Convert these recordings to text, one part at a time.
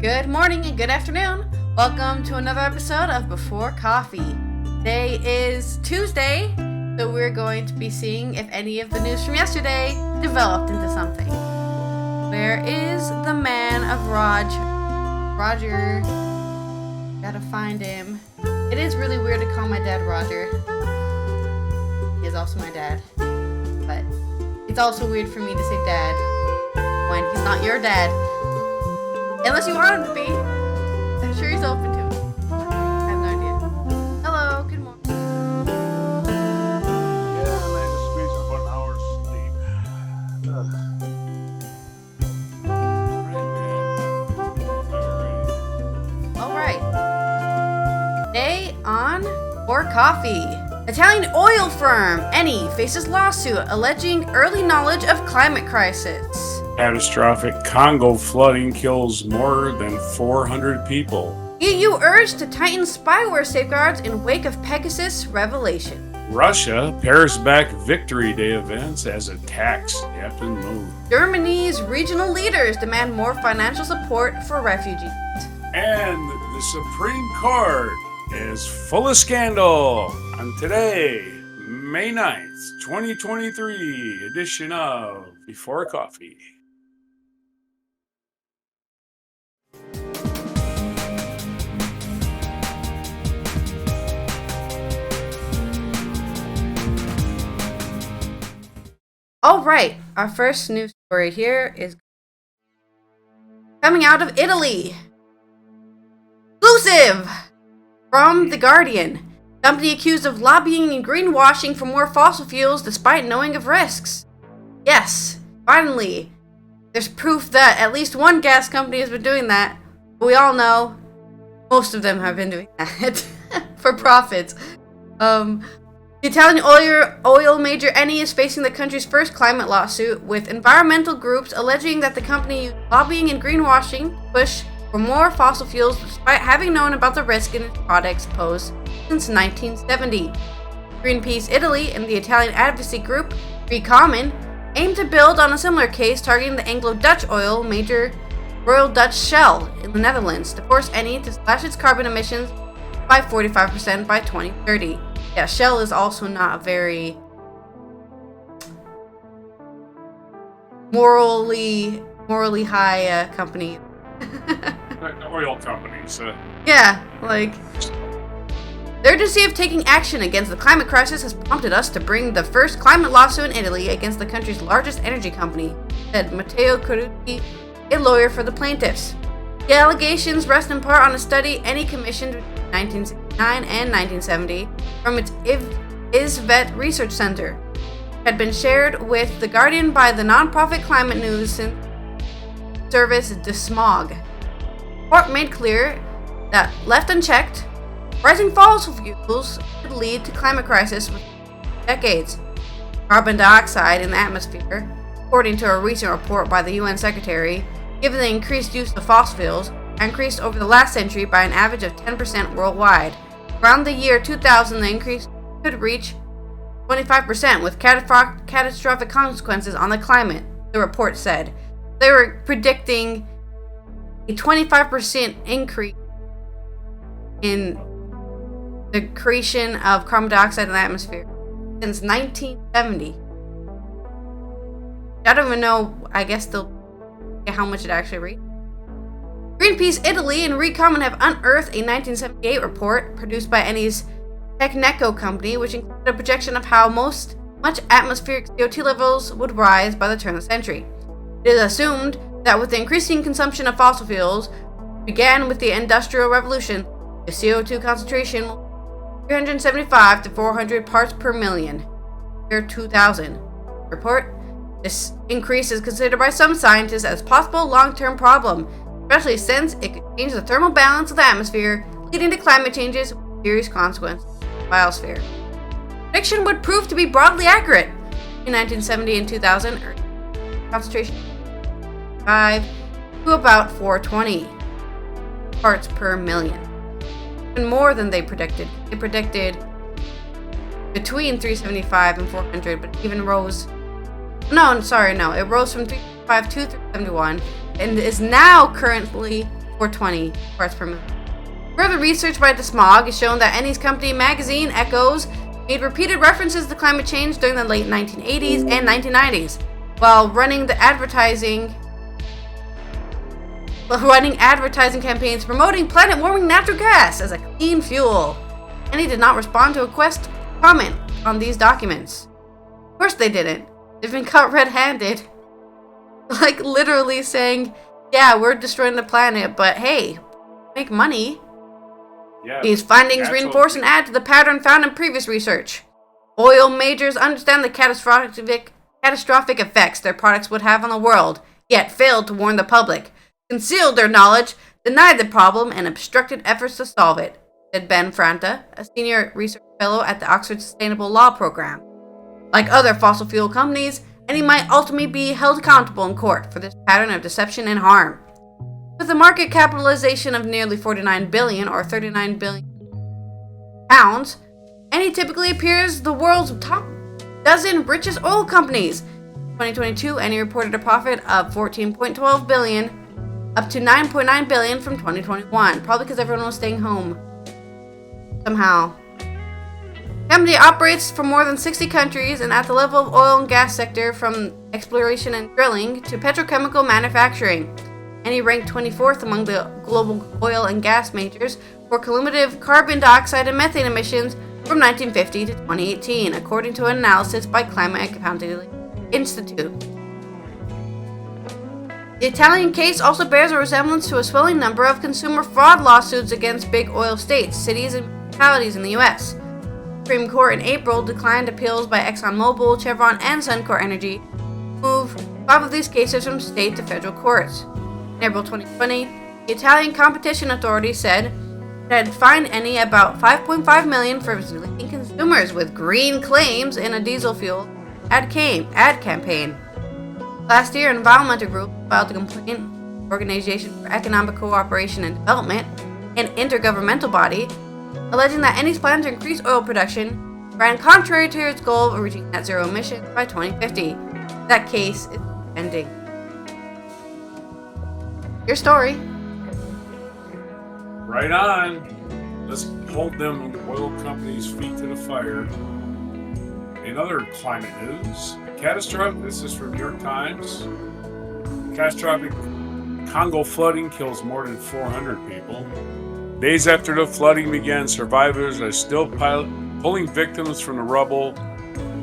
Good morning and good afternoon. Welcome to another episode of Before Coffee. Today is Tuesday, so we're going to be seeing if any of the news from yesterday developed into something. Where is the man of Roger? Gotta find him. It is really weird to call my dad Roger. He is also my dad. But it's also weird for me to say dad when he's not your dad. Unless you want him to be. I'm sure he's open to it. I have no idea. Hello, good morning. Yeah, I managed to squeeze in about an hour's sleep. Alright. Today on Or Coffee. Italian oil firm Eni faces lawsuit alleging early knowledge of climate crisis. Catastrophic Congo flooding kills more than 400 people. EU urged to tighten spyware safeguards in wake of Pegasus revelation. Russia pares back Victory Day events as attacks happen move. Germany's regional leaders demand more financial support for refugees. And the Supreme Court is full of scandal on today, May 9th, 2023 edition of Before Coffee. Alright, our first news story here is coming out of Italy. Exclusive from The Guardian. Company accused of lobbying and greenwashing for more fossil fuels despite knowing of risks. Yes, finally, there's proof that at least one gas company has been doing that. But we all know most of them have been doing that for profits. The Italian oil major Eni is facing the country's first climate lawsuit, with environmental groups alleging that the company used lobbying and greenwashing to push for more fossil fuels despite having known about the risk in its products posed since 1970. Greenpeace Italy and the Italian advocacy group Recommon aim to build on a similar case targeting the Anglo-Dutch oil major Royal Dutch Shell in the Netherlands to force Eni to slash its carbon emissions by 45% by 2030. Yeah, Shell is also not a very morally high company. Oil companies. Yeah, like the urgency of taking action against the climate crisis has prompted us to bring the first climate lawsuit in Italy against the country's largest energy company, said Matteo Caruti, a lawyer for the plaintiffs. The allegations rest in part on a study Eni commissioned between 1969 and 1970 from its ISVET Research Center. It had been shared with The Guardian by the non-profit climate news service Desmog. The report made clear that, left unchecked, rising fossil fuels could lead to climate crisis within decades. Carbon dioxide in the atmosphere, according to a recent report by the UN Secretary, given the increased use of fossil fuels, increased over the last century by an average of 10% worldwide. Around the year 2000, the increase could reach 25% with catastrophic consequences on the climate, the report said. They were predicting a 25% increase in the creation of carbon dioxide in the atmosphere since 1970. I don't even know, I guess how much it actually reached. Greenpeace Italy and Recommon have unearthed a 1978 report produced by Eni's Tecneco company, which included a projection of how much atmospheric CO2 levels would rise by the turn of the century. It is assumed that with the increasing consumption of fossil fuels, began with the Industrial Revolution, the CO2 concentration will be 375 to 400 parts per million. Year 2000. Report. This increase is considered by some scientists as a possible long-term problem, especially since it could change the thermal balance of the atmosphere, leading to climate changes with serious consequences for the biosphere. Prediction would prove to be broadly accurate. In 1970 and 2000, Earth concentration 5 to about 420 parts per million. Even more than they predicted. They predicted between 375 and 400, but it even rose. It rose from 375 to 371 and is now currently 420 parts per million. Further research by DeSmog has shown that Ennie's company magazine Echoes made repeated references to climate change during the late 1980s and 1990s, while running advertising campaigns promoting planet-warming natural gas as a clean fuel. Ennie did not respond to a request to comment on these documents. Of course they didn't. They've been caught red-handed. Like literally saying, yeah, we're destroying the planet, but hey, make money. Yeah, These findings reinforce and add to the pattern found in previous research. Oil majors understand the catastrophic effects their products would have on the world, yet failed to warn the public, concealed their knowledge, denied the problem, and obstructed efforts to solve it, said Ben Franta, a senior research fellow at the Oxford Sustainable Law Program. Like other fossil fuel companies, Ennie might ultimately be held accountable in court for this pattern of deception and harm. With a market capitalization of nearly 49 billion or 39 billion pounds, Ennie typically appears the world's top dozen richest oil companies. In 2022, Ennie reported a profit of 14.12 billion, up to 9.9 billion from 2021, probably because everyone was staying home. Somehow. The company operates from more than 60 countries and at the level of oil and gas sector, from exploration and drilling to petrochemical manufacturing. Ennie ranked 24th among the global oil and gas majors for cumulative carbon dioxide and methane emissions from 1950 to 2018, according to an analysis by Climate Accountability Institute. The Italian case also bears a resemblance to a swelling number of consumer fraud lawsuits against big oil states, cities, and municipalities in the U.S. The Supreme Court in April declined appeals by ExxonMobil, Chevron, and Suncor Energy to move 5 of these cases from state to federal courts. In April 2020, the Italian Competition Authority said it had fined Ennie about $5.5 million for misleading consumers with green claims in a diesel fuel ad campaign. Last year, an environmental group filed a complaint, Organization for Economic Cooperation and Development, an intergovernmental body, alleging that Ennie's plan to increase oil production ran contrary to its goal of reaching net zero emissions by 2050. That case is pending. Your story. right on. Let's hold them oil companies' feet to the fire. In other climate news, catastrophic. This is from New York Times. Catastrophic Congo flooding kills more than 400 people. Days after the flooding began, survivors are still pulling victims from the rubble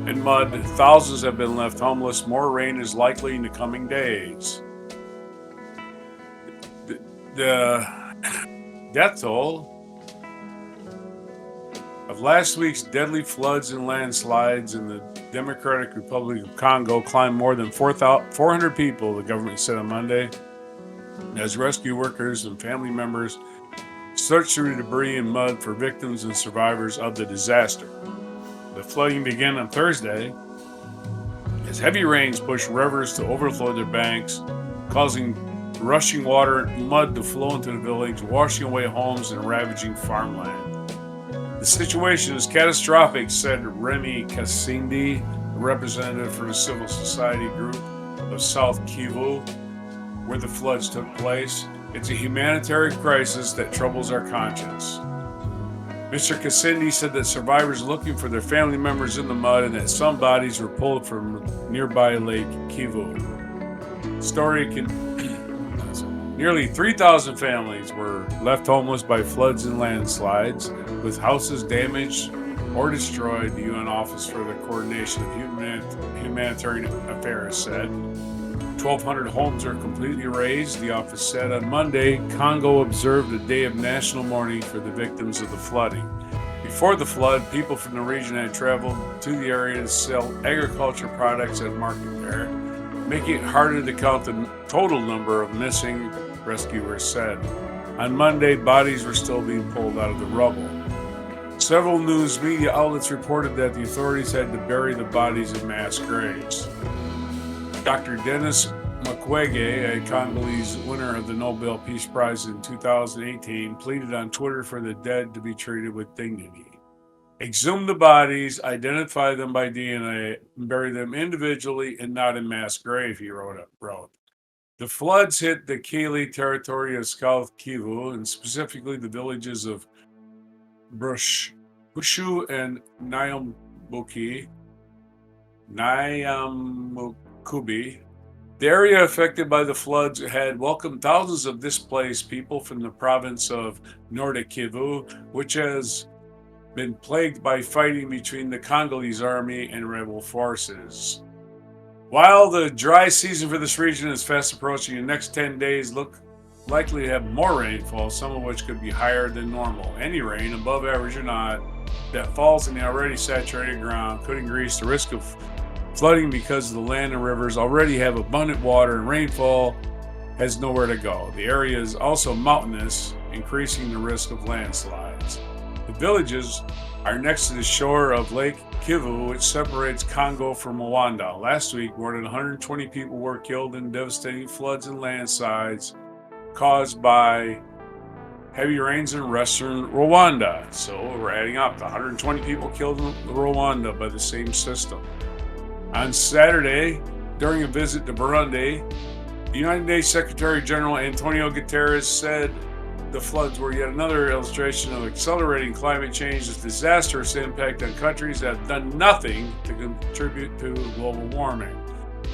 and mud. Thousands have been left homeless. More rain is likely in the coming days. The death toll of last week's deadly floods and landslides in the Democratic Republic of Congo climbed more than 400 people, the government said on Monday, as rescue workers and family members searched through debris and mud for victims and survivors of the disaster. The flooding began on Thursday as heavy rains pushed rivers to overflow their banks, causing rushing water and mud to flow into the village, washing away homes and ravaging farmland. The situation is catastrophic, said Remy Kassindi, a representative for the civil society group of South Kivu, where the floods took place. It's a humanitarian crisis that troubles our conscience. Mr. Kassindi said that survivors are looking for their family members in the mud and that some bodies were pulled from nearby Lake Kivu. Nearly 3,000 families were left homeless by floods and landslides, with houses damaged or destroyed, the UN Office for the Coordination of Humanitarian Affairs said. 1,200 homes are completely razed, the office said. On Monday, Congo observed a day of national mourning for the victims of the flooding. Before the flood, people from the region had traveled to the area to sell agriculture products at market there, making it harder to count the total number of missing, rescuers said. On Monday, bodies were still being pulled out of the rubble. Several news media outlets reported that the authorities had to bury the bodies in mass graves. Dr. Denis Mukwege, a Congolese winner of the Nobel Peace Prize in 2018, pleaded on Twitter for the dead to be treated with dignity. Exhume the bodies, identify them by DNA, and bury them individually and not in mass grave, he wrote. The floods hit the Kili territory of South Kivu, and specifically the villages of Bushu and Nyamkubi. The area affected by the floods had welcomed thousands of displaced people from the province of Nordic Kivu, which has been plagued by fighting between the Congolese army and rebel forces. While the dry season for this region is fast approaching, the next 10 days look likely to have more rainfall, some of which could be higher than normal. Any rain, above average or not, that falls in the already saturated ground could increase the risk of flooding because the land and rivers already have abundant water and rainfall has nowhere to go. The area is also mountainous, increasing the risk of landslides. The villages are next to the shore of Lake Kivu, which separates Congo from Rwanda. Last week, more than 120 people were killed in devastating floods and landslides caused by heavy rains in western Rwanda. So we're adding up to 120 people killed in Rwanda by the same system. On Saturday, during a visit to Burundi, the United Nations Secretary General Antonio Guterres said the floods were yet another illustration of accelerating climate change's disastrous impact on countries that have done nothing to contribute to global warming.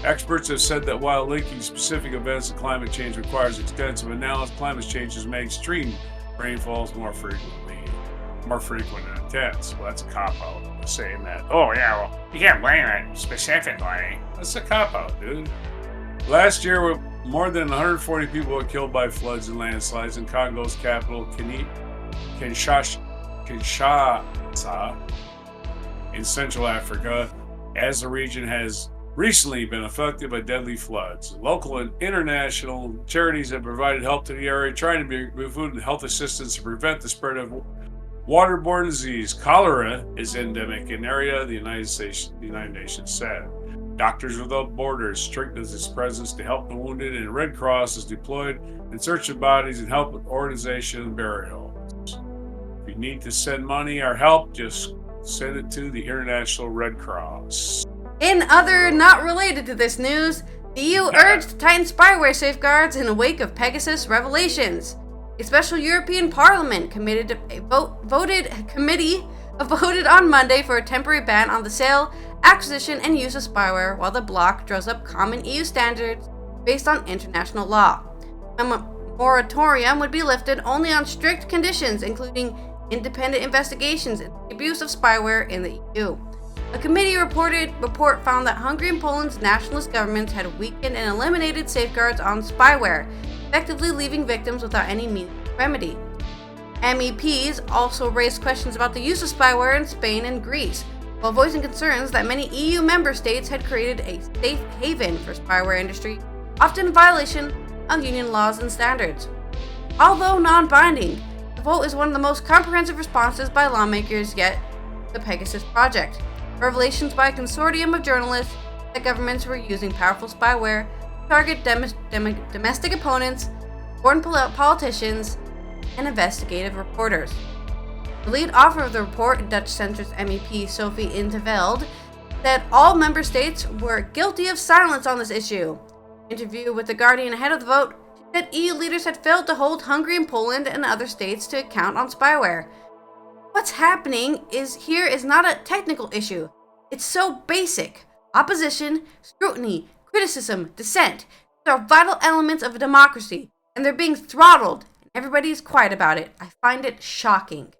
Experts have said that while linking specific events to climate change requires extensive analysis, climate change has made extreme rainfalls more frequent and intense. Well, that's a cop-out, saying that, oh yeah, well, you can't blame it specifically. That's a cop-out, dude. Last year, more than 140 people were killed by floods and landslides in Congo's capital, Kinshasa, in Central Africa, as the region has recently been affected by deadly floods. Local and international charities have provided help to the area, trying to bring food and health assistance to prevent the spread of waterborne disease. Cholera is endemic in the area, the United Nations said. Doctors Without Borders strengthens its presence to help the wounded, and Red Cross is deployed in search of bodies and help with organization and burials. If you need to send money or help, just send it to the International Red Cross. In other not related to this news, the EU urged to tighten spyware safeguards in the wake of Pegasus revelations. A special European Parliament committee voted on Monday for a temporary ban on the sale, acquisition, and use of spyware, while the bloc draws up common EU standards based on international law. A moratorium would be lifted only on strict conditions, including independent investigations into the abuse of spyware in the EU. A committee report found that Hungary and Poland's nationalist governments had weakened and eliminated safeguards on spyware, effectively leaving victims without any meaningful remedy. MEPs also raised questions about the use of spyware in Spain and Greece, while voicing concerns that many EU member states had created a safe haven for spyware industry, often in violation of union laws and standards. Although non-binding, the vote is one of the most comprehensive responses by lawmakers yet to the Pegasus project. Revelations by a consortium of journalists that governments were using powerful spyware to target domestic opponents, foreign politicians, and investigative reporters. The lead author of the report, Dutch centrist MEP Sophie in 't Veld, said all member states were guilty of silence on this issue. In an interview with The Guardian ahead of the vote, she said EU leaders had failed to hold Hungary and Poland and other states to account on spyware. What's happening is not a technical issue. It's so basic. Opposition, scrutiny, criticism, dissent. These are vital elements of a democracy, and they're being throttled, and everybody is quiet about it. I find it shocking.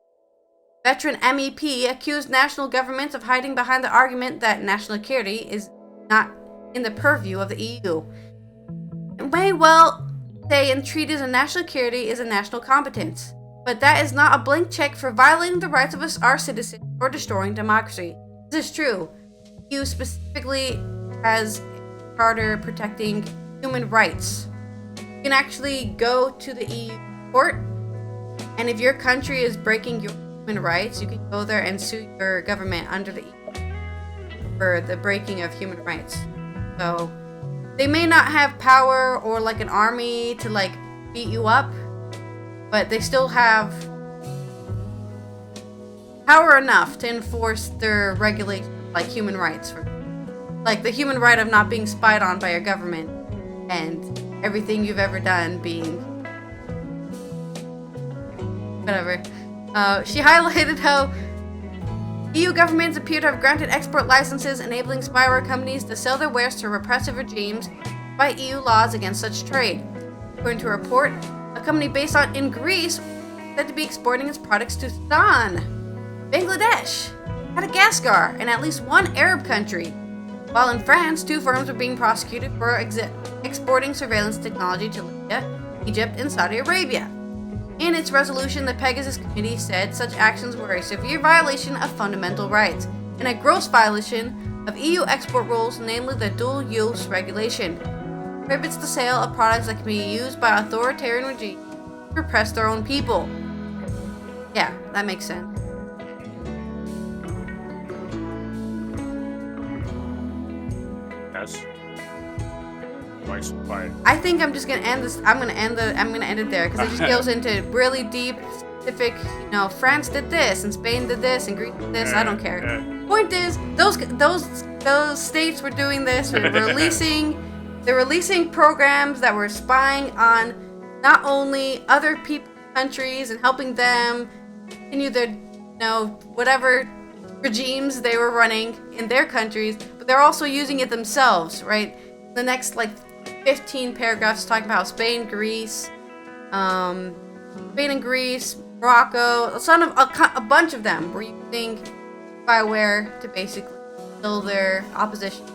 Veteran MEP accused national governments of hiding behind the argument that national security is not in the purview of the EU. It may well say in treaties that national security is a national competence, but that is not a blank check for violating the rights of our citizens or destroying democracy. This is true. The EU specifically has a charter protecting human rights. You can actually go to the EU court, and if your country is breaking your human rights, you can go there and sue your government under the EU for the breaking of human rights. So they may not have power or like an army to like beat you up, but they still have power enough to enforce their regulations, like human rights, like the human right of not being spied on by your government and everything you've ever done being whatever. She highlighted how EU governments appear to have granted export licenses enabling spyware companies to sell their wares to repressive regimes by EU laws against such trade. According to a report, a company based in Greece said to be exporting its products to Sudan, Bangladesh, Madagascar, and at least one Arab country. While in France, 2 firms are being prosecuted for exporting surveillance technology to Libya, Egypt, and Saudi Arabia. In its resolution, the Pegasus Committee said such actions were a severe violation of fundamental rights and a gross violation of EU export rules, namely the dual-use regulation. It prohibits the sale of products that can be used by authoritarian regimes to repress their own people. Yeah, that makes sense. Yes. Nice and quiet. I think I'm just gonna end this. I'm gonna end it there because it just goes into really deep, specific. France did this, and Spain did this, and Greece did this. I don't care. Point is, those states were doing this. They're releasing programs that were spying on not only other countries and helping them continue their, whatever regimes they were running in their countries, but they're also using it themselves, right? The next 15 paragraphs talking about how Spain and Greece, Morocco, a bunch of them were using spyware to basically kill their opposition.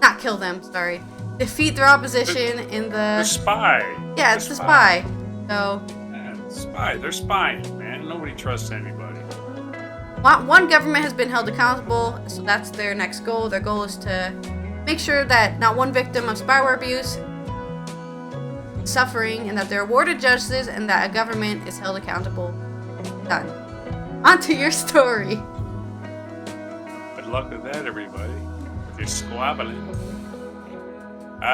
Not kill them, sorry. Defeat their opposition in the spy. Yeah, it's the spy. So. Spy. They're spying, man. Nobody trusts anybody. One government has been held accountable, so that's their next goal. Their goal is to make sure that not one victim of spyware abuse is suffering, and that they're awarded justice, and that a government is held accountable. Done. On to your story. Good luck with that, everybody. If you're squabbling.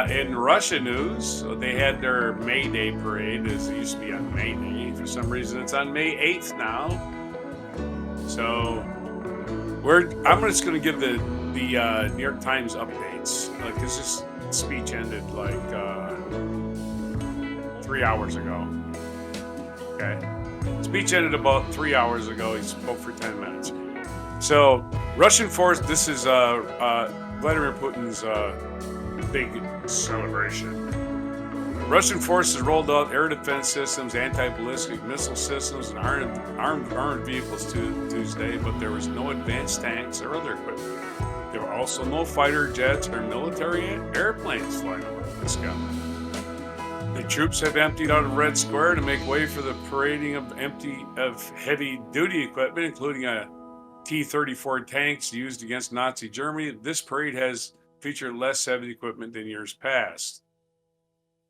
In Russia news, they had their May Day parade, as it used to be on May Day. For some reason, it's on May 8th now. So, I'm just going to give the New York Times updates, because this speech ended 3 hours ago. Okay, speech ended about 3 hours ago. He spoke for 10 minutes. So, Russian force. This is Vladimir Putin's big celebration. Russian forces rolled out air defense systems, anti-ballistic missile systems, and armed vehicles Tuesday, but there was no advanced tanks or other equipment. There were also no fighter jets or military airplanes flying over the sky. The troops have emptied out of Red Square to make way for the parading of heavy-duty equipment, including a T-34 tanks used against Nazi Germany. This parade has featured less heavy equipment than years past.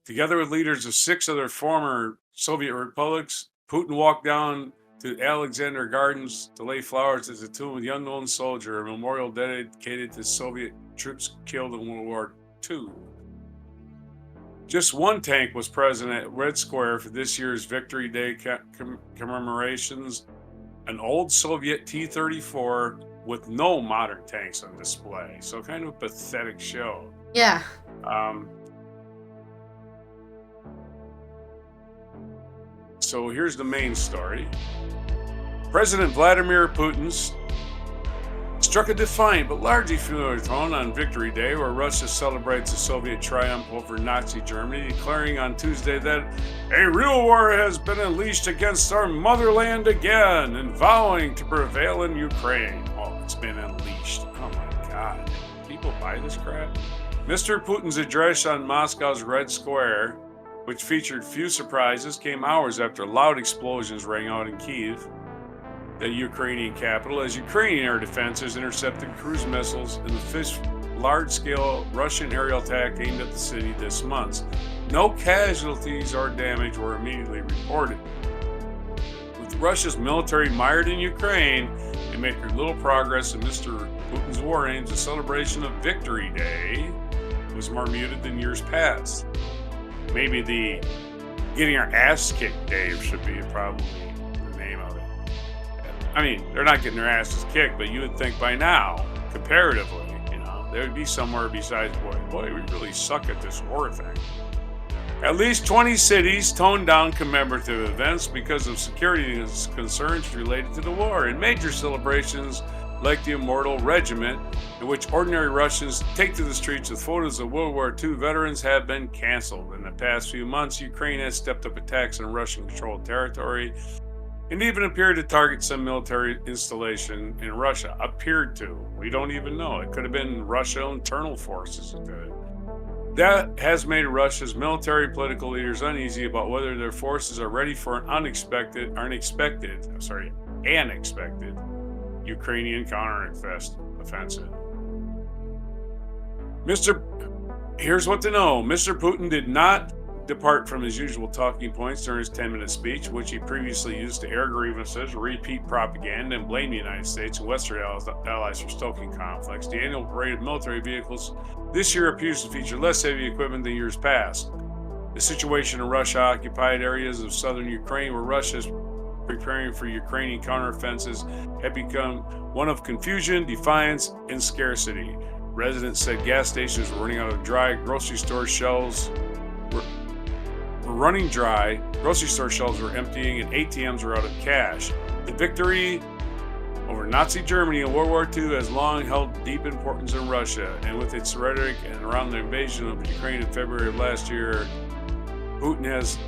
Together with leaders of 6 other former Soviet republics, Putin walked down to Alexander Gardens to lay flowers at the tomb of the unknown soldier, a memorial dedicated to Soviet troops killed in World War II. Just one tank was present at Red Square for this year's Victory Day commemorations, an old Soviet T-34 with no modern tanks on display. So kind of a pathetic show. Yeah. So here's the main story. President Vladimir Putin struck a defiant but largely familiar tone on Victory Day, where Russia celebrates the Soviet triumph over Nazi Germany, declaring on Tuesday that a real war has been unleashed against our motherland again, and vowing to prevail in Ukraine. Oh, it's been unleashed. Oh my God. People buy this crap? Mr. Putin's address on Moscow's Red Square, which featured few surprises, came hours after loud explosions rang out in Kyiv, the Ukrainian capital, as Ukrainian air defenses intercepted cruise missiles in the fifth large-scale Russian aerial attack aimed at the city this month. No casualties or damage were immediately reported. With Russia's military mired in Ukraine and making little progress in Mr. Putin's war aims, the celebration of Victory Day was more muted than years past. Maybe the getting our ass kicked day should be probably the name of it. I mean, they're not getting their asses kicked, but you would think by now, comparatively, they would be somewhere besides, boy, we really suck at this war thing. At least 20 cities toned down commemorative events because of security concerns related to the war, and major celebrations like the Immortal Regiment, in which ordinary Russians take to the streets with photos of World War II veterans, have been canceled. In the past few months, Ukraine has stepped up attacks on Russian-controlled territory and even appeared to target some military installation in Russia. Appeared to. We don't even know. It could have been Russian internal forces that did it. That has made Russia's military and political leaders uneasy about whether their forces are ready for an unexpected Ukrainian counter-offensive. Here's what to know. Mr. Putin did not depart from his usual talking points during his 10-minute speech, which he previously used to air grievances, repeat propaganda, and blame the United States and Western allies for stoking conflicts. The annual parade of military vehicles this year appears to feature less heavy equipment than years past. The situation in Russia-occupied areas of southern Ukraine, where Russia is preparing for Ukrainian counteroffensives, had become one of confusion, defiance, and scarcity. Residents said gas stations were running out of dry, grocery store shelves were running dry, grocery store shelves were emptying, and ATMs were out of cash. The victory over Nazi Germany in World War II has long held deep importance in Russia, and with its rhetoric and around the invasion of Ukraine in February of last year, Putin has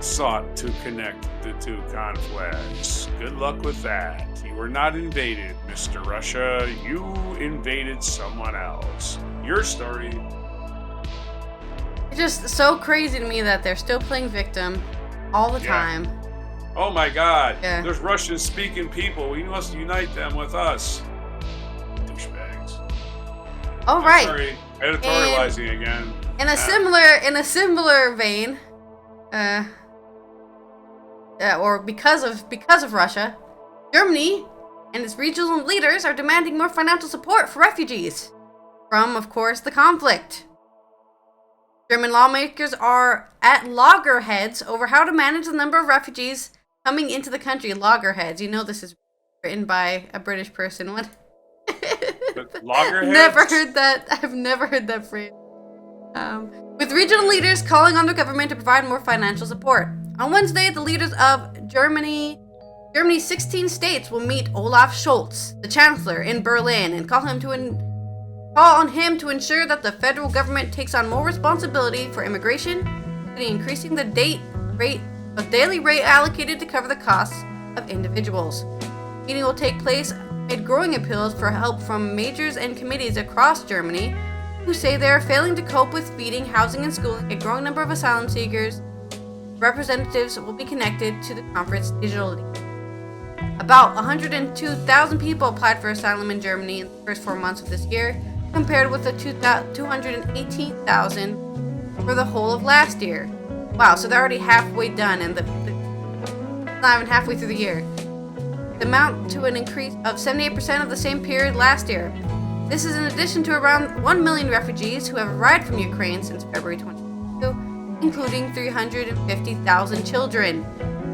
sought to connect the two conflicts. Good luck with that. You were not invaded, Mr. Russia. You invaded someone else. Your story. It's just so crazy to me that they're still playing victim all the time. Oh my God. Yeah. There's Russian-speaking people. We must unite them with us. Douchebags. All right. Sorry, editorializing again. In a similar vein, or because of Russia, Germany and its regional leaders are demanding more financial support for refugees from, of course, the conflict. German lawmakers are at loggerheads over how to manage the number of refugees coming into the country. Loggerheads. You know this is written by a British person. What? Loggerheads? Never heard that. I've never heard that phrase. With regional leaders calling on the government to provide more financial support. On Wednesday, the leaders of Germany's 16 states will meet Olaf Scholz, the chancellor, in Berlin, and call on him to ensure that the federal government takes on more responsibility for immigration, increasing the daily rate allocated to cover the costs of individuals. The meeting will take place amid growing appeals for help from majors and committees across Germany, who say they are failing to cope with feeding, housing, and schooling a growing number of asylum seekers. Representatives will be connected to the conference digitally. About 102,000 people applied for asylum in Germany in the first 4 months of this year, compared with the 218,000 for the whole of last year. Wow, so they're already halfway done, and not even halfway through the year. The amount to an increase of 78% of the same period last year. This is in addition to around 1 million refugees who have arrived from Ukraine since February 2022, including 350,000 children.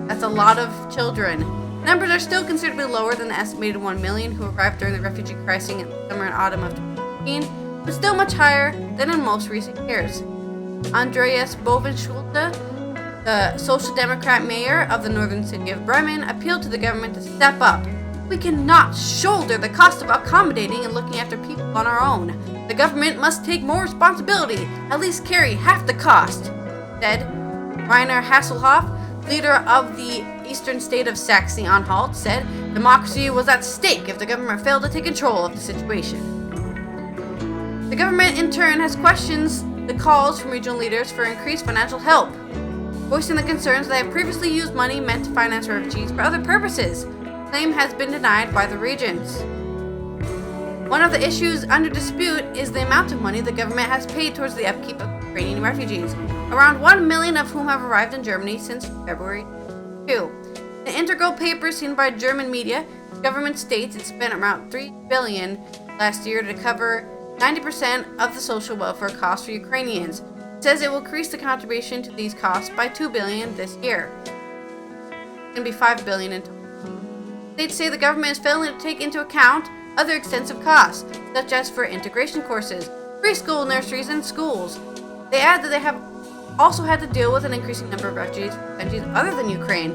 That's a lot of children. Numbers are still considerably lower than the estimated 1 million who arrived during the refugee crisis in the summer and autumn of 2015, but still much higher than in most recent years. Andreas Bovenschulte, the Social Democrat mayor of the northern city of Bremen, appealed to the government to step up. We cannot shoulder the cost of accommodating and looking after people on our own. The government must take more responsibility, at least carry half the cost, said Rainer Hasselhoff, leader of the eastern state of Saxony-Anhalt, said democracy was at stake if the government failed to take control of the situation. The government, in turn, has questioned the calls from regional leaders for increased financial help, voicing the concerns they have previously used money meant to finance refugees for other purposes. The claim has been denied by the regions. One of the issues under dispute is the amount of money the government has paid towards the upkeep of Ukrainian refugees, around 1 million of whom have arrived in Germany since February 2. In an integral paper seen by German media, the government states it spent around $3 billion last year to cover 90% of the social welfare costs for Ukrainians. It says it will increase the contribution to these costs by $2 billion this year. It's going to be $5 billion in total. States say the government is failing to take into account other extensive costs, such as for integration courses, preschool nurseries, and schools. They add that they have also had to deal with an increasing number of refugees from countries other than Ukraine.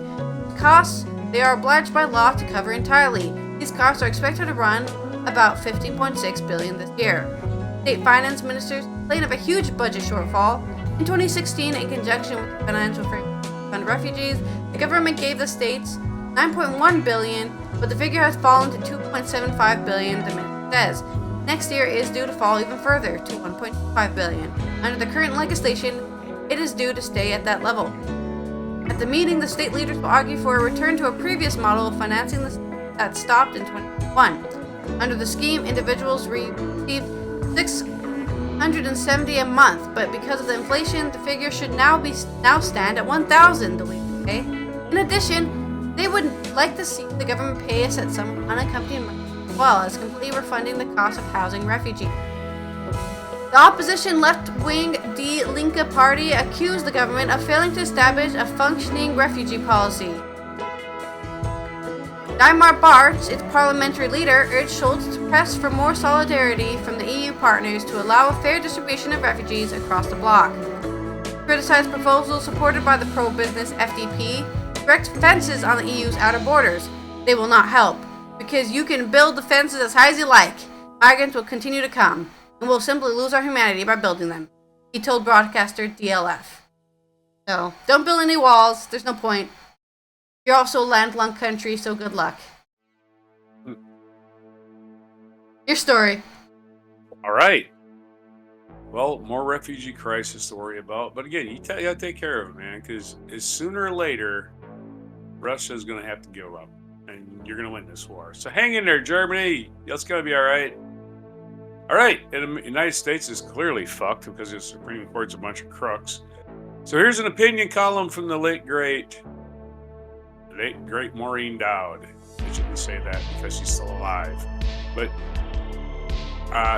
Costs they are obliged by law to cover entirely. These costs are expected to run about $15.6 billion this year. State finance ministers complain of a huge budget shortfall. In 2016, in conjunction with the Financial Framework Fund Refugees, the government gave the states $9.1 billion, but the figure has fallen to $2.75 billion, the minister says. Next year is due to fall even further to $1.25 billion. Under the current legislation, it is due to stay at that level. At the meeting, the state leaders will argue for a return to a previous model of financing that stopped in 2021. Under the scheme, individuals receive $670 a month, but because of the inflation, the figure should now stand at $1,000, the leaders say. In addition, they would like to see the government pay a set sum of unaccompanied money, as well as completely refunding the cost of housing refugees. The opposition left-wing Die Linke party accused the government of failing to establish a functioning refugee policy. Dietmar Bartsch, its parliamentary leader, urged Schulz to press for more solidarity from the EU partners to allow a fair distribution of refugees across the bloc. Criticized proposals supported by the pro-business FDP erect fences on the EU's outer borders. They will not help, because you can build the fences as high as you like. Migrants will continue to come, and we'll simply lose our humanity by building them, he told broadcaster DLF. So, don't build any walls, there's no point. You're also a landlocked country, so good luck. Your story. All right. Well, more refugee crisis to worry about. But again, you gotta take care of it, man, because sooner or later, Russia's going to have to give up. And you're going to win this war. So hang in there, Germany. It's going to be all right. All right. And the United States is clearly fucked because the Supreme Court's a bunch of crooks. So here's an opinion column from the late, great Maureen Dowd. I shouldn't say that because she's still alive. But,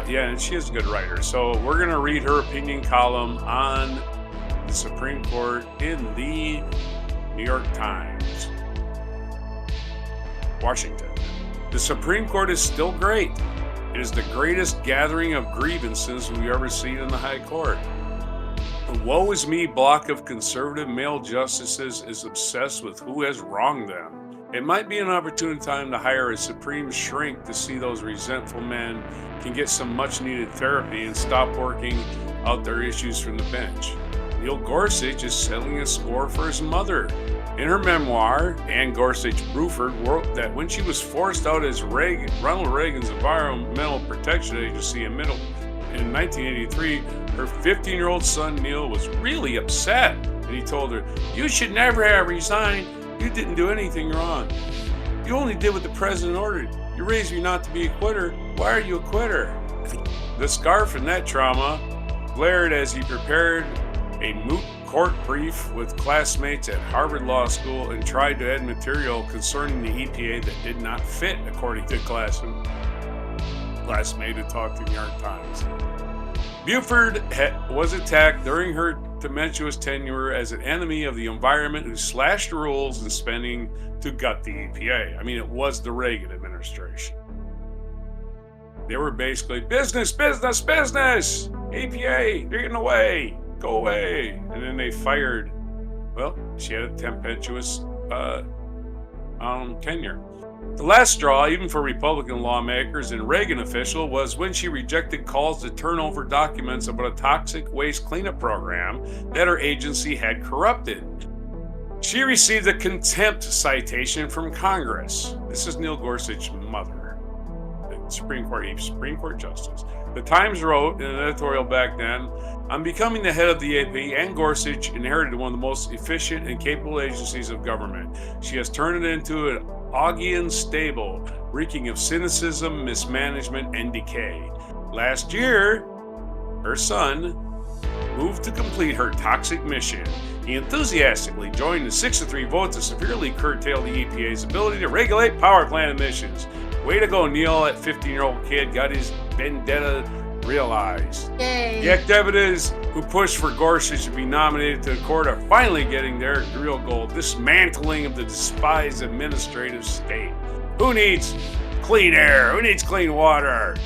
yeah, and she is a good writer. So we're going to read her opinion column on the Supreme Court in the New York Times. Washington. The Supreme Court is still great. It is the greatest gathering of grievances we've ever seen in the High Court. The woe is me block of conservative male justices is obsessed with who has wronged them. It might be an opportune time to hire a supreme shrink to see those resentful men can get some much needed therapy and stop working out their issues from the bench. Neil Gorsuch is settling a score for his mother. In her memoir, Ann Gorsuch Bruford wrote that when she was forced out as Ronald Reagan's Environmental Protection Agency in 1983, her 15-year-old son Neil was really upset, and he told her, "You should never have resigned. You didn't do anything wrong. You only did what the president ordered. You raised me not to be a quitter. Why are you a quitter?" The scar from that trauma flared as he prepared a moot court brief with classmates at Harvard Law School and tried to add material concerning the EPA that did not fit, according to classmate who talked to the New York Times. Buford was attacked during her tumultuous tenure as an enemy of the environment who slashed rules and spending to gut the EPA. I mean, it was the Reagan administration. They were basically business. EPA, you're getting away. Go away. And then they fired. Well, she had a tempestuous tenure. The last straw, even for Republican lawmakers and Reagan official, was when she rejected calls to turn over documents about a toxic waste cleanup program that her agency had corrupted. She received a contempt citation from Congress. This is Neil Gorsuch's mother, the Supreme Court Justice. The Times wrote in an editorial back then, "On becoming the head of the AP, Ann Gorsuch inherited one of the most efficient and capable agencies of government. She has turned it into an Augean stable, reeking of cynicism, mismanagement, and decay. Last year, her son moved to complete her toxic mission. He enthusiastically joined the 6-3 vote to severely curtail the EPA's ability to regulate power plant emissions. Way to go, Neil, that 15-year-old kid got his vendetta realized." Yay. The activists who pushed for Gorsuch to be nominated to the court are finally getting their real goal: dismantling of the despised administrative state. Who needs clean air? Who needs clean water?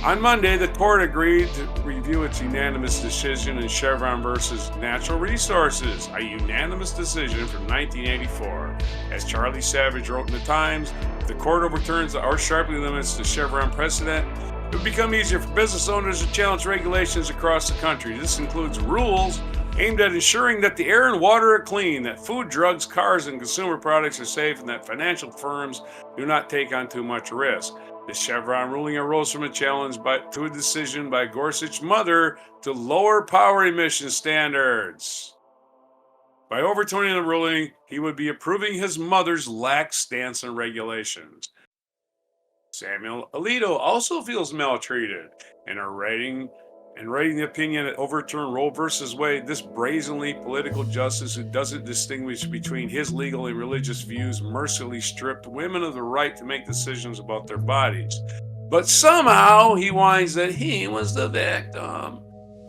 On Monday, the court agreed to review its unanimous decision in Chevron versus Natural Resources, a unanimous decision from 1984. As Charlie Savage wrote in the Times, if the court overturns or sharply limits the Chevron precedent, it would become easier for business owners to challenge regulations across the country. This includes rules aimed at ensuring that the air and water are clean, that food, drugs, cars, and consumer products are safe, and that financial firms do not take on too much risk. The Chevron ruling arose from a challenge to a decision by Gorsuch's mother to lower power emission standards. By overturning the ruling, he would be approving his mother's lax stance on regulations. Samuel Alito also feels maltreated and writing the opinion that overturned Roe versus Wade. This brazenly political justice who doesn't distinguish between his legal and religious views mercilessly stripped women of the right to make decisions about their bodies. But somehow he whines that he was the victim.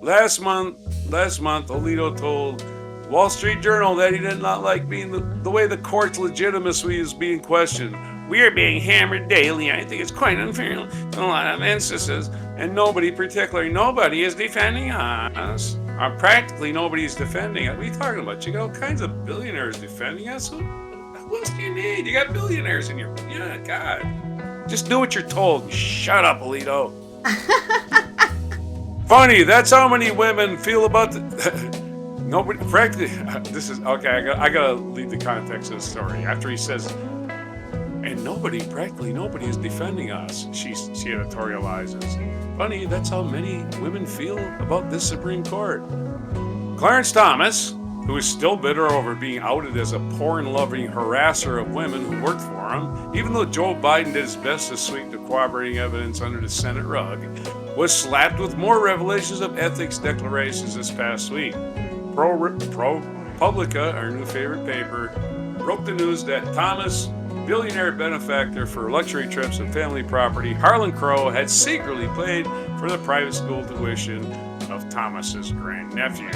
Last month, Alito told Wall Street Journal that he did not like being the way the court's legitimacy is being questioned. We are being hammered daily. I think it's quite unfair. A lot of instances, and nobody is defending us. Practically nobody is defending us. What are you talking about? You got all kinds of billionaires defending us. Who else do you need? You got billionaires in your... Yeah, God. Just do what you're told. Shut up, Alito. Funny, that's how many women feel about nobody, frankly, this is... Okay, I gotta leave the context of the story. After he says... And practically nobody is defending us, she editorializes. Funny, that's how many women feel about this Supreme Court. Clarence Thomas, who is still bitter over being outed as a porn-loving harasser of women who worked for him, even though Joe Biden did his best to sweep the corroborating evidence under the Senate rug, was slapped with more revelations of ethics declarations this past week. ProPublica, our new favorite paper, broke the news that Thomas, billionaire benefactor for luxury trips and family property, Harlan Crow, had secretly paid for the private school tuition of Thomas's grandnephew.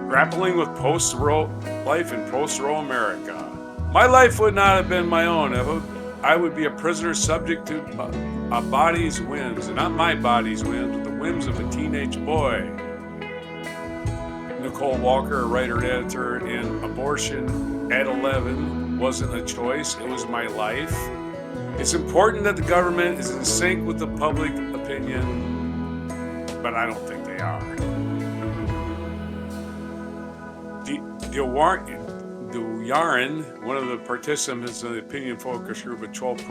Grappling with post-Roe life in post-Roe America. My life would not have been my own. I would be a prisoner subject to a body's whims, and not my body's whims, but the whims of a teenage boy. Nicole Walker, a writer-editor in Abortion at 11, wasn't a choice, it was my life. It's important that the government is in sync with the public opinion, but I don't think they are. Yarin, one of the participants in the opinion focus group of 12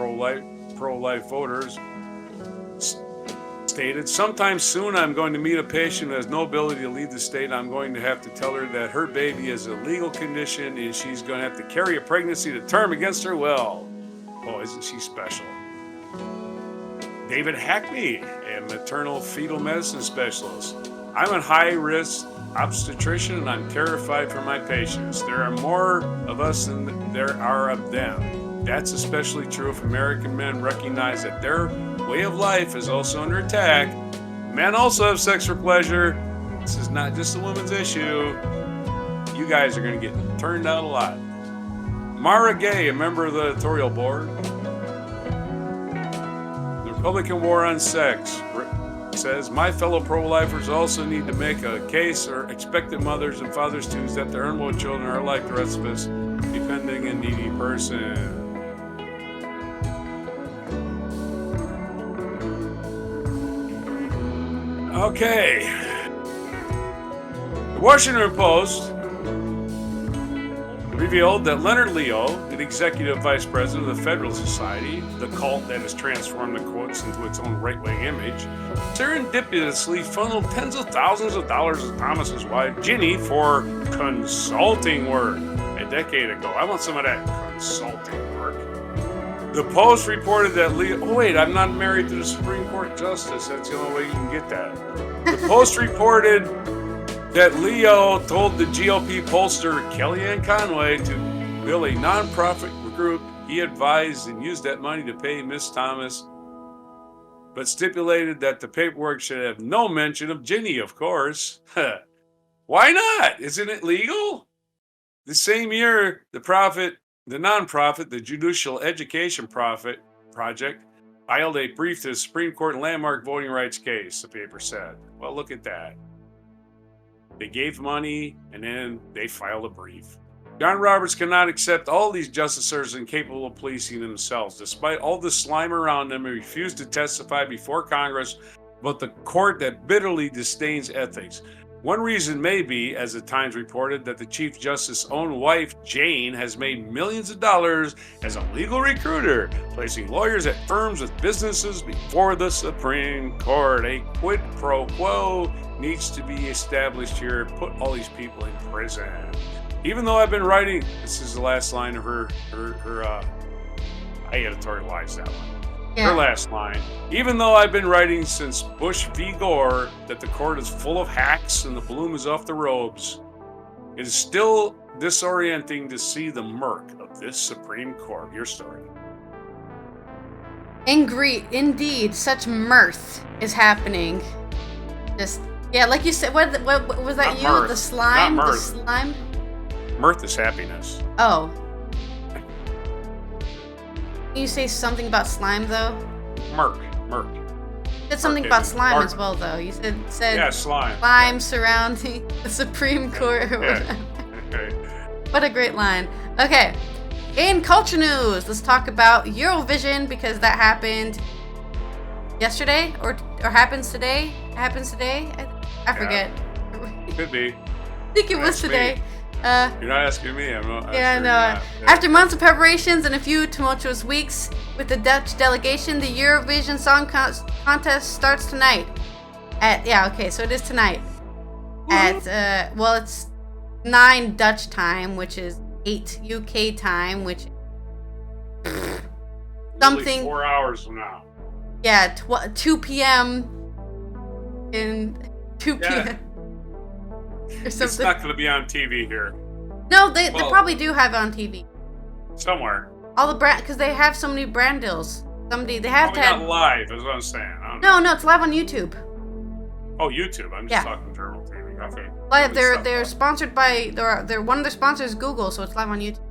pro-life voters, stated, sometime soon I'm going to meet a patient who has no ability to leave the state. I'm going to have to tell her that her baby is a legal condition and she's going to have to carry a pregnancy to term against her will. Oh, isn't she special? David Hackney, a maternal fetal medicine specialist. I'm a high-risk obstetrician and I'm terrified for my patients. There are more of us than there are of them. That's especially true if American men recognize that their way of life is also under attack. Men also have sex for pleasure. This is not just a woman's issue. You guys are going to get turned out a lot. Mara Gay, a member of the editorial board. The Republican War on Sex says, my fellow pro-lifers also need to make a case, or expectant mothers and fathers too, that their unborn children are like the rest of us, depending and needy person. Okay. The Washington Post revealed that Leonard Leo, an executive vice president of the Federalist Society, the cult that has transformed the quotes into its own right-wing image, serendipitously funneled tens of thousands of dollars to Thomas's wife, Ginny, for consulting work a decade ago. I want some of that consulting work. The Post reported that Leo... Oh, wait, I'm not married to the Supreme Court Justice. That's the only way you can get that. The Post reported that Leo told the GOP pollster Kellyanne Conway to build a nonprofit group. He advised and used that money to pay Miss Thomas, but stipulated that the paperwork should have no mention of Ginny, of course. Why not? Isn't it legal? The same year, the nonprofit, the Judicial Education Project, filed a brief to the Supreme Court in landmark voting rights case, the paper said. Well, look at that. They gave money, and then they filed a brief. John Roberts cannot accept all these justices incapable of policing themselves. Despite all the slime around them, he refused to testify before Congress about the court that bitterly disdains ethics. One reason may be, as the Times reported, that the Chief Justice's own wife, Jane, has made millions of dollars as a legal recruiter, placing lawyers at firms with businesses before the Supreme Court. A quid pro quo needs to be established here. Put all these people in prison. Even though I've been writing, this is the last line of her I editorialized that one. Yeah. Her last line. Even though I've been writing since Bush v. Gore that the court is full of hacks and the bloom is off the robes, it is still disorienting to see the murk of this Supreme Court. Your story. Indeed, such mirth is happening. Just, yeah, like you said, what was that? Not you? mirth. The slime? Not The mirth. slime? Mirth is happiness. Oh. Can you say something about slime, though? Murk. You said something Okay, about slime Mark. as well, though. You said Yeah, slime. slime surrounding the Supreme Court. Or Yeah. whatever. Okay. What a great line. Okay. In culture news, let's talk about Eurovision because that happened yesterday or happens today. Happens today. I forget. Could be. I think it was Ask me. today. You're not asking me. I'm not. Yeah, no. After months of preparations and a few tumultuous weeks with the Dutch delegation, the Eurovision Song Contest starts tonight. So it is tonight. At it's 9 Dutch time, which is 8 UK time, which something. 4 hours from now. Yeah, 2 p.m. in 2 Yeah. p.m. or It's something. not going to be on TV here. No, they Well- probably do have it on TV. Somewhere. All the brand, because they have so many brand deals. They have Probably to not have. live, is what I'm saying. I don't know. No, it's live on YouTube. Oh, YouTube. I'm just Yeah. talking general TV. Okay. Live, Good stuff. they're sponsored by they're one of their sponsors is Google, so it's live on YouTube.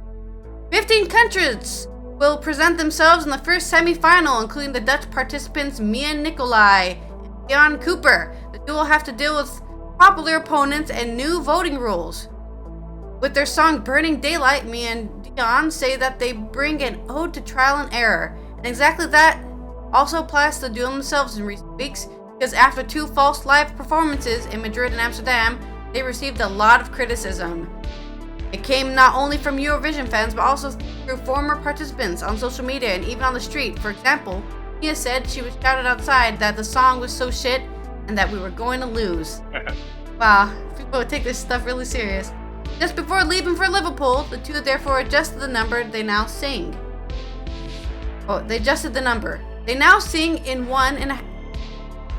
15 countries will present themselves in the first semi-final, including the Dutch participants Mia Nicolai and Jan Cooper. The two will have to deal with popular opponents and new voting rules. With their song Burning Daylight, Mia and Dion say that they bring an ode to trial and error. And exactly that also applies to the duo themselves in recent weeks, because after 2 false live performances in Madrid and Amsterdam, they received a lot of criticism. It came not only from Eurovision fans, but also through former participants on social media and even on the street. For example, Mia said she was shouted outside that the song was so shit and that we were going to lose. Wow, people take this stuff really serious. Just before leaving for Liverpool, the two therefore adjusted the number they now sing. They adjusted the number. They now sing in 1.5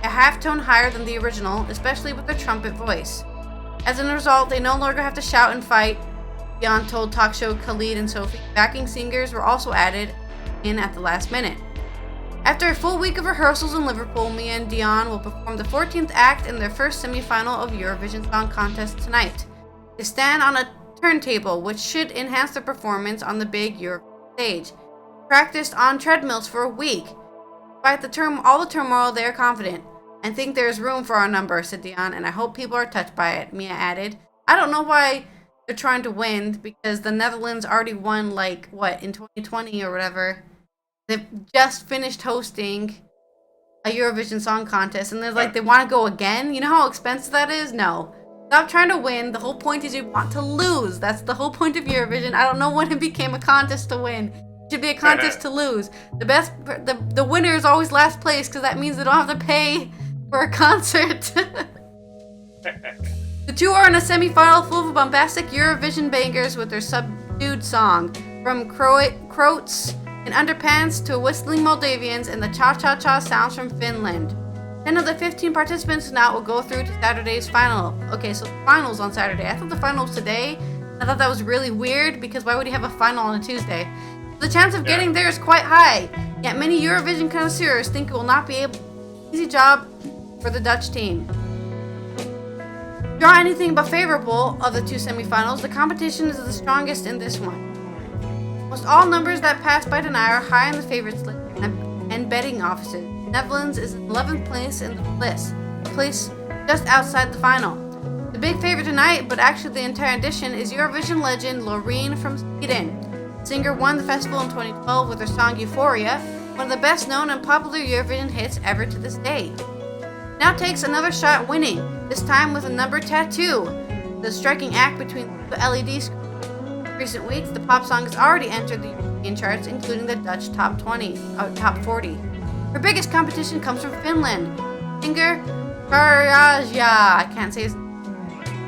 half tone higher than the original, especially with their trumpet voice. As a result, they no longer have to shout and fight. Dion told talk show Khalid and Sophie. Backing singers were also added in at the last minute. After a full week of rehearsals in Liverpool, Mia and Dion will perform the 14th act in their first semi-final of Eurovision Song Contest tonight. They stand on a turntable, which should enhance their performance on the big Eurovision stage. Practiced on treadmills for a week. Despite all the turmoil, they are confident. I think there is room for our number, said Dion, and I hope people are touched by it, Mia added. I don't know why they're trying to win, because the Netherlands already won, in 2020 or whatever. They've just finished hosting a Eurovision Song Contest, and they want to go again? You know how expensive that is? No. Stop trying to win. The whole point is you want to lose. That's the whole point of Eurovision. I don't know when it became a contest to win. It should be a contest to lose. The winner is always last place, because that means they don't have to pay for a concert. The two are in a semi-final full of bombastic Eurovision bangers with their subdued song. From Croats in underpants to whistling Moldavians and the cha-cha-cha sounds from Finland. 10 of the 15 participants now will go through to Saturday's final. Okay, so the final's on Saturday. I thought the final was today. I thought that was really weird, because why would you have a final on a Tuesday? The chance of getting there is quite high, yet many Eurovision connoisseurs think it will not be an easy job for the Dutch team. Draw anything but favorable of the 2 semifinals, the competition is the strongest in this one. Most all numbers that pass by Deny are high on the favorites list and betting offices. The Netherlands is in 11th place in the list, a place just outside the final. The big favorite tonight, but actually the entire edition, is Eurovision legend Loreen from Sweden. The singer won the festival in 2012 with her song Euphoria, one of the best known and popular Eurovision hits ever to this day. Now takes another shot winning, this time with a number tattoo, the striking act between the LED screens. In recent weeks, the pop song has already entered the European charts, including the Dutch top 40. Her biggest competition comes from Finland. Singer Karaja, I can't say his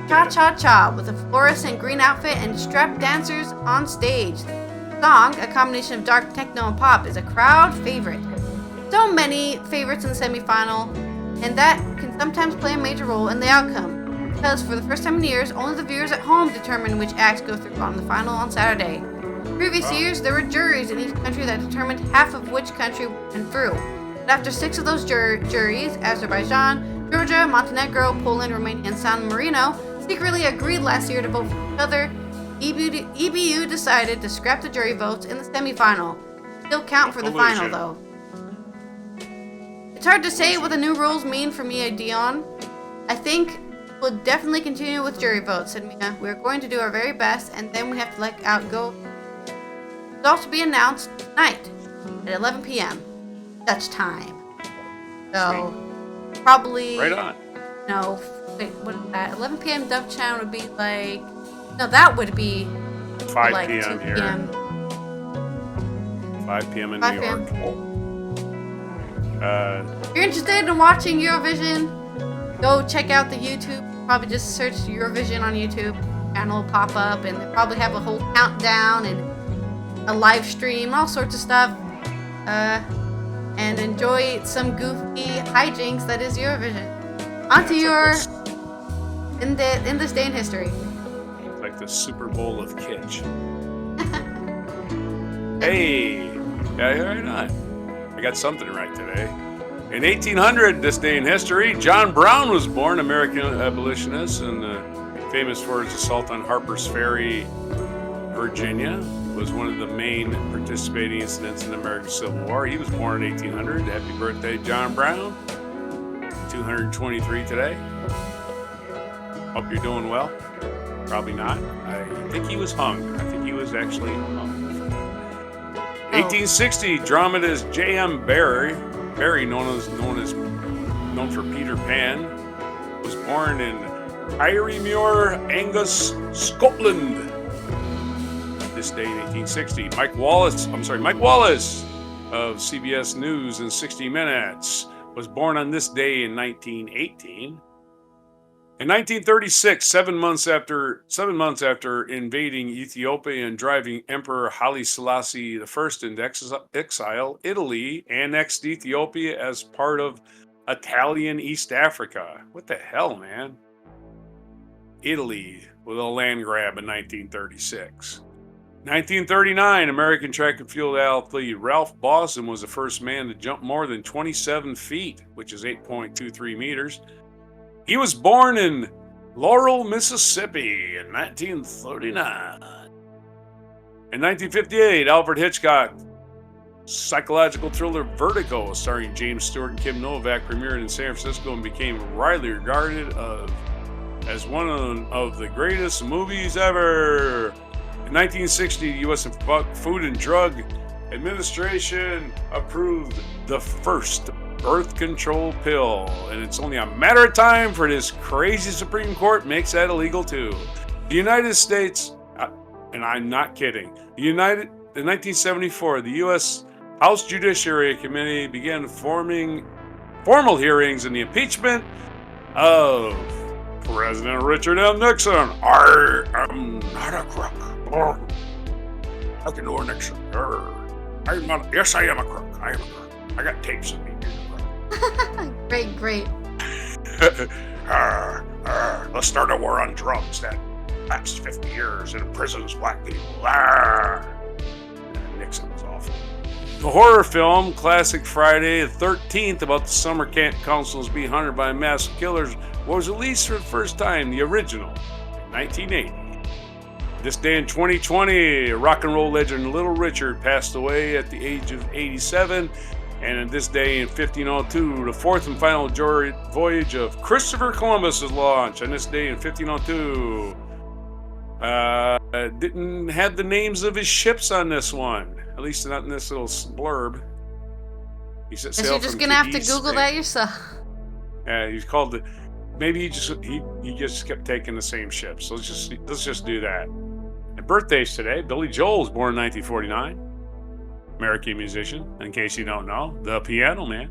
Cha-Cha-Cha, with a fluorescent green outfit and strapped dancers on stage. The song, a combination of dark techno and pop, is a crowd favorite. So many favorites in the semi-final, and that can sometimes play a major role in the outcome, because for the first time in years, only the viewers at home determine which acts go through on the final on Saturday. In previous years, there were juries in each country that determined half of which country went through. But after 6 of those juries, Azerbaijan, Georgia, Montenegro, Poland, Romania, and San Marino, secretly agreed last year to vote for each other, EBU decided to scrap the jury votes in the semi-final. Still count for the final, though. It's hard to say what the new rules mean for Mia Dion. I think we'll definitely continue with jury votes, said Mia. We're going to do our very best, and then we have to let out go. It'll also be announced tonight at 11 p.m. Dutch time. So, probably... Right on. No, wait, what is that? 11 p.m. Dutch time would be like... No, that would be... 5 like p.m. 2 here. p.m. 5 p.m. in 5 New York. If you're interested in watching Eurovision, go check out the YouTube. Probably just search Eurovision on YouTube. Channel will pop up, and they probably have a whole countdown and a live stream, all sorts of stuff. And enjoy some goofy hijinks that is Eurovision. On to your in this day in history. Like the Super Bowl of kitsch. Hey, yeah, right on. I got something right today. In 1800, this day in history, John Brown was born, American abolitionist, and famous for his assault on Harper's Ferry, Virginia. Was one of the main participating incidents in the American Civil War. He was born in 1800. Happy birthday, John Brown. 223 today. Hope you're doing well. Probably not. I think he was hung. I think he was actually hung. 1860, dramatist J.M. Barrie, known for Peter Pan, was born in Kirriemuir, Angus, Scotland. This day in 1860. Mike Wallace of CBS News and 60 Minutes was born on this day in 1918. In 1936, 7 months after invading Ethiopia and driving Emperor Haile Selassie I into exile, Italy annexed Ethiopia as part of Italian East Africa. What the hell, man? Italy with a land grab in 1936. 1939, American track and field athlete Ralph Boston was the first man to jump more than 27 feet, which is 8.23 meters. He was born in Laurel, Mississippi in 1939. In 1958, Alfred Hitchcock's psychological thriller Vertigo, starring James Stewart and Kim Novak, premiered in San Francisco and became widely regarded as one of the greatest movies ever. In 1960, the U.S. Food and Drug Administration approved the first birth control pill, and it's only a matter of time for this crazy Supreme Court makes that illegal too. The United States, and I'm not kidding, in 1974, the U.S. House Judiciary Committee began formal hearings in the impeachment of President Richard M. Nixon. I am not a crook. I can do a Nixon. I'm not. Yes, I am a crook. I am a crook. I got tapes of me. Great. Let's start a war on drugs that lasts 50 years and imprisons black people. Nixon was awful. The horror film Classic Friday the 13th about the summer camp counselors being hunted by mass killers was released for the first time, the original, in 1980. This day in 2020, rock and roll legend Little Richard passed away at the age of 87. And on this day in 1502, the fourth and final voyage of Christopher Columbus is launched. On this day in 1502, didn't have the names of his ships on this one. At least not in this little blurb. He set sail Guess you're just from gonna have to Cadiz, Google Spain. that yourself. Yeah, he's called the. Maybe he just kept taking the same ships. So let's just do that. And birthdays today: Billy Joel was born in 1949. American musician, in case you don't know, the Piano Man.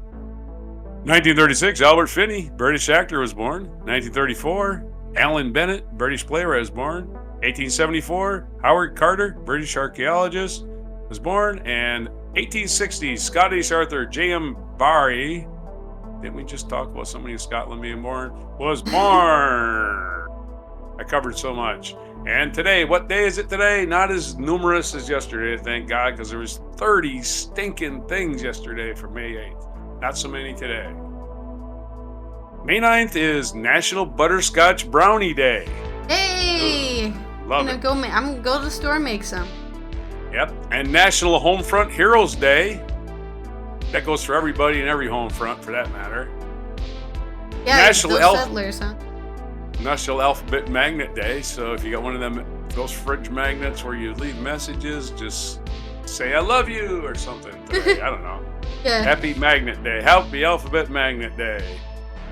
1936, Albert Finney, British actor, was born. 1934, Alan Bennett, British playwright, was born. 1874, Howard Carter, British archaeologist, was born. And 1860, Scottish author J.M. Barrie, didn't we just talk about somebody in Scotland being born? Was born. I covered so much. And today, what day is it today? Not as numerous as yesterday, thank God, because there was 30 stinking things yesterday for May 8th. Not so many today. May 9th is National Butterscotch Brownie Day. Hey! Love it. I'm gonna go to the store and make some. Yep. And National Homefront Heroes Day. That goes for everybody in every home front, for that matter. Yeah, National those settlers, huh? National Alphabet Magnet Day. So if you got one of them, those fridge magnets where you leave messages, just say I love you or something today. I don't know. Yeah. Happy Magnet Day. Happy Alphabet Magnet Day.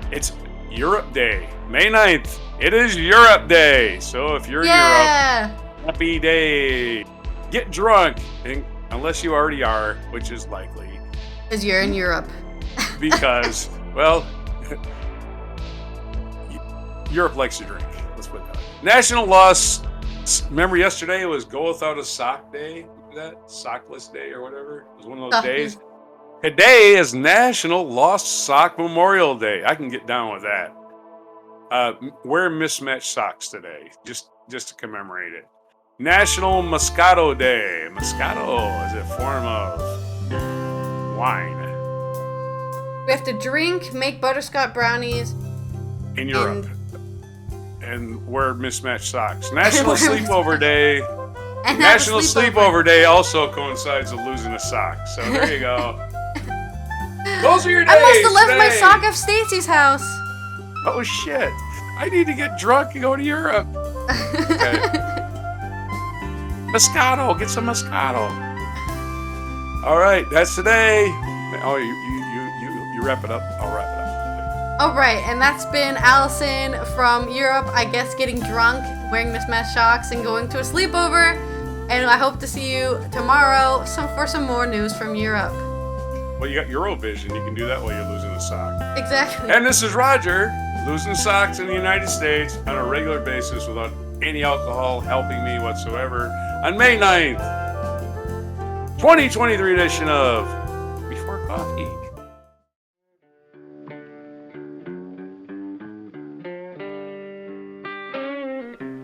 It's Europe Day. May 9th. It is Europe Day. So if you're in Europe, happy day. Get drunk, unless you already are, which is likely. Because you're in Europe. Because, well, Europe likes to drink. Let's put it that way. National Lost. Remember yesterday it was Go Without a Sock Day? Remember that? Sockless Day or whatever? It was one of those days. Today is National Lost Sock Memorial Day. I can get down with that. Wear mismatched socks today, just to commemorate it. National Moscato Day. Moscato is a form of wine. We have to drink, make butterscotch brownies. In Europe. And wear mismatched socks. National Sleepover Day. And National Sleepover Day also coincides with losing a sock. So there you go. Those are your days. I must have left my today. sock at Stacy's house. Oh shit. I need to get drunk and go to Europe. Okay. Moscato. Get some Moscato. All right. That's today. Oh, you wrap it up. I'll wrap it up. All right, and that's been Allison from Europe, I guess, getting drunk, wearing mismatched socks, and going to a sleepover. And I hope to see you tomorrow for some more news from Europe. Well, you got Eurovision. You can do that while you're losing a sock. Exactly. And this is Roger, losing socks in the United States on a regular basis without any alcohol helping me whatsoever on May 9th, 2023 edition of Before Coffee.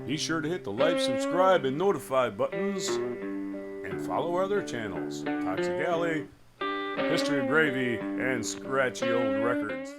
Be sure to hit the like, subscribe, and notify buttons, and follow our other channels, Toxic Alley, History of Gravy, and Scratchy Old Records.